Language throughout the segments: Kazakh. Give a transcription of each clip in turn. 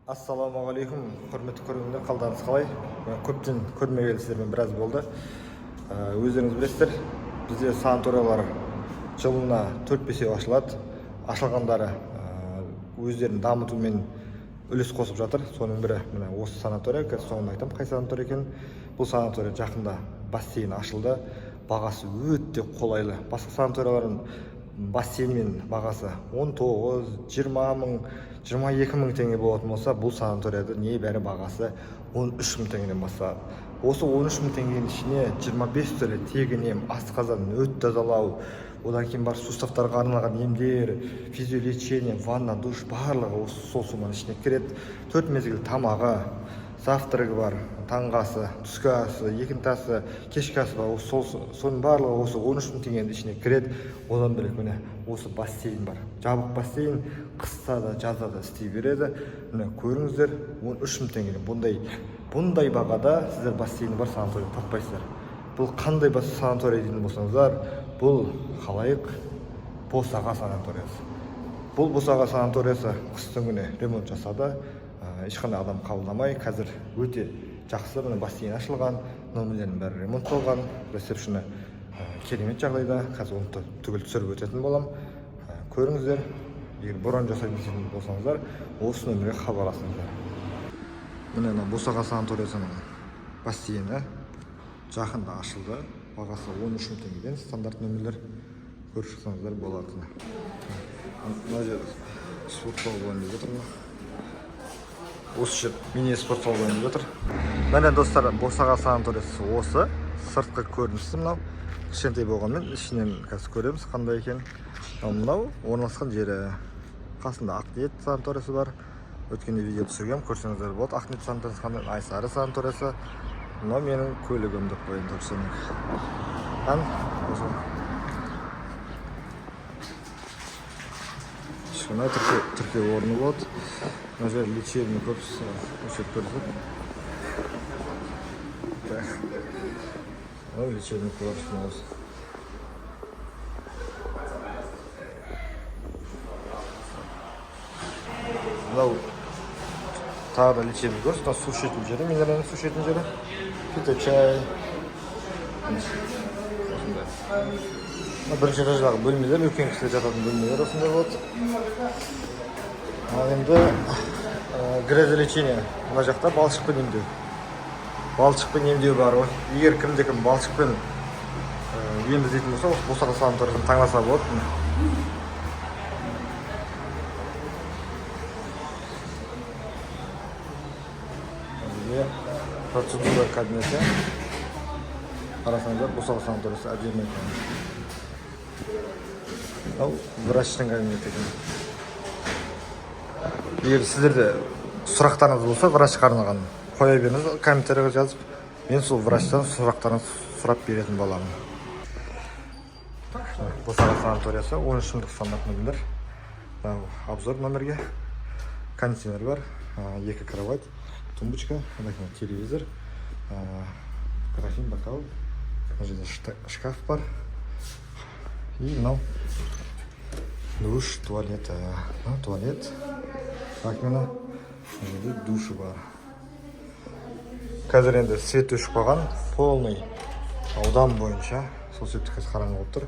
Ассалаумағалейкум, құрметті көрермендер, қалдарыңыз қалай? Көптен көрмегелі сіздермен біраз болды. Өздеріңіз білесіздер, бізде санаториялар жылына 4-5 ашылады. Ашылғандары өздерін дамытумен үлес қосып жатыр. Соның бірі мына осы санатория. Соңында айтамын, қай санатория екенін. Бұл санатория жақында бассейн ашылды. Бағасы өте қолайлы. Басқа санаториялардың бассейнмен бағасы 19-20 мың, 22 мың теңге болатын болса, бұл санаторияда небәрі бағасы 13 мың теңгеден басталады. Осы 13 мың теңгенің ішіне 25 түрі тегін ем, асқазан, өт тазалау, одан кейін бар суставтарға арналған емдер, физиолечение, ванна, душ барлығы осы сол суманың ішіне кіреді. 4 мезгіл тамағы, завтрагы бар, таңғы асы, түскі асы, екінті асы, кешкі асы бар. Соның барлығы осы 13 мың теңгенің ішіне кіреді. Одан бөлек міне осы бассейн бар. Жабық бассейн қыста да жазда да істей береді. Міне көріңіздер, 13 мың теңгеден бұндай бағада сіздер бассейні бар санатория таппайсыздар. Бұл қандай санатория дейтін болсаңыздар, бұл Халайық Босаға санаториясы. Бұл Босаға санаториясы қыстың күні ремонт жасады. Ешқандай адам қабылдамай, қазір өте жақсы бассейн ашылған, номерлерінің бәрі ремонтталған, ресепшені керемет жағдайда. Қазір оны түгел түсіріп өтетін болам. Көріңіздер, егер бұрын жасайтын болсаңыздар, осы номерге хабарласыңыздар. Міне Босаға санаториясының бассейні жақында ашылды. Бағасы 13 мың теңгеден стандарт номерлер көріп шықсаңыздар болады. Мына жер спорттау ойынып жатыр. Осы жер мини спорттау ойынып жатыр. Міне достар, Босаға санаториясы осы. Сыртқы көрінісі мынау. Кішкентай болғанмен ішінен қазір көреміз қандай екен. Мынау орналасқан жері. Қасында Ақниет санаториясы бар. Өткенде видео түсіргем, көрсеңіздер болады. Ақниет санаториясы қандай, Айсары санаториясы. Мынау менің көлігім деп қойын тапсырмын. Шына тіркеу орны болады. Мына жер лечебный корпус өшет көрсек. Лечебный корпус осы. Мынау тағы да лечебный корпус, су ішетін жері, минеральный су ішетін жері. Фиточай. Бірінші этаждағы бөлмелер, үлкен кісілер жататын бөлмелер осындай болады. Ал енді грязолечение. Мына жақта балшықпен емдеу. Балшықпен емдеу бар. Егер кімде-кім балшықпен емдейтін болса, Босаға санаториясын таңдаса болады. Процедура кабинеті. Қарасаңыздар, Босаға санаториясы отдельный кабинет. Ал врачтың кабинеті екен. Егер сіздерде сұрақтарыңыз болса, врачқа арналған қоя беріңіз, комментарийға жазып, мен сол врачтан сұрақтарыңызды сұрап беретін боламын. Босаға санаториясы 13 жылдық стандарт номерлер. Обзор номерге. Кондиционер бар, 2 кровать, тумбочка, телевизор, графин, бокал, шкаф бар. И мынау душ, туалет, туалет, раковина, душы бар. Қазір енді свет өшіп қалған, полный аудан бойынша, сол себепті қазір қараңғы болып тұр.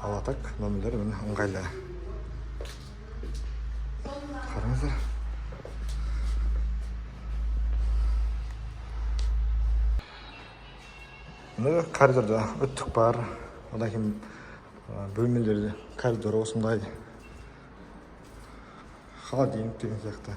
Ал так номерлер ыңғайлы. Қараңыздар. Мына коридорда өттік бар. Одан кейін бөлмелерде коридор осындай. Холодильник деген сияқты.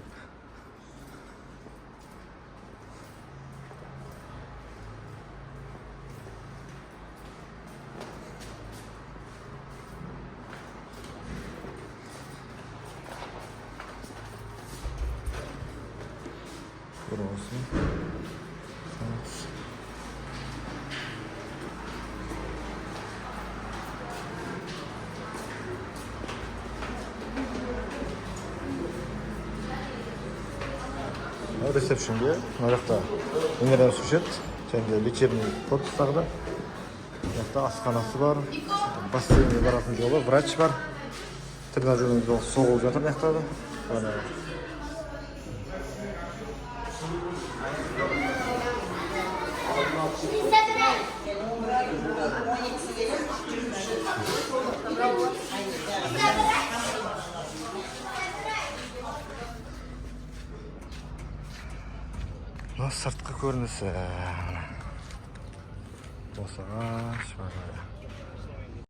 Ресепшнге, мына жақта минеральный су ішеді, және лечебный корпус тағы да. Мына жақта асханасы бар, бассейнге баратын жолы, врач бар. Тренажерный зал соғылып жатыр мына жақта да. Sırtqı ko'rinisi. Bosag'ach, mana.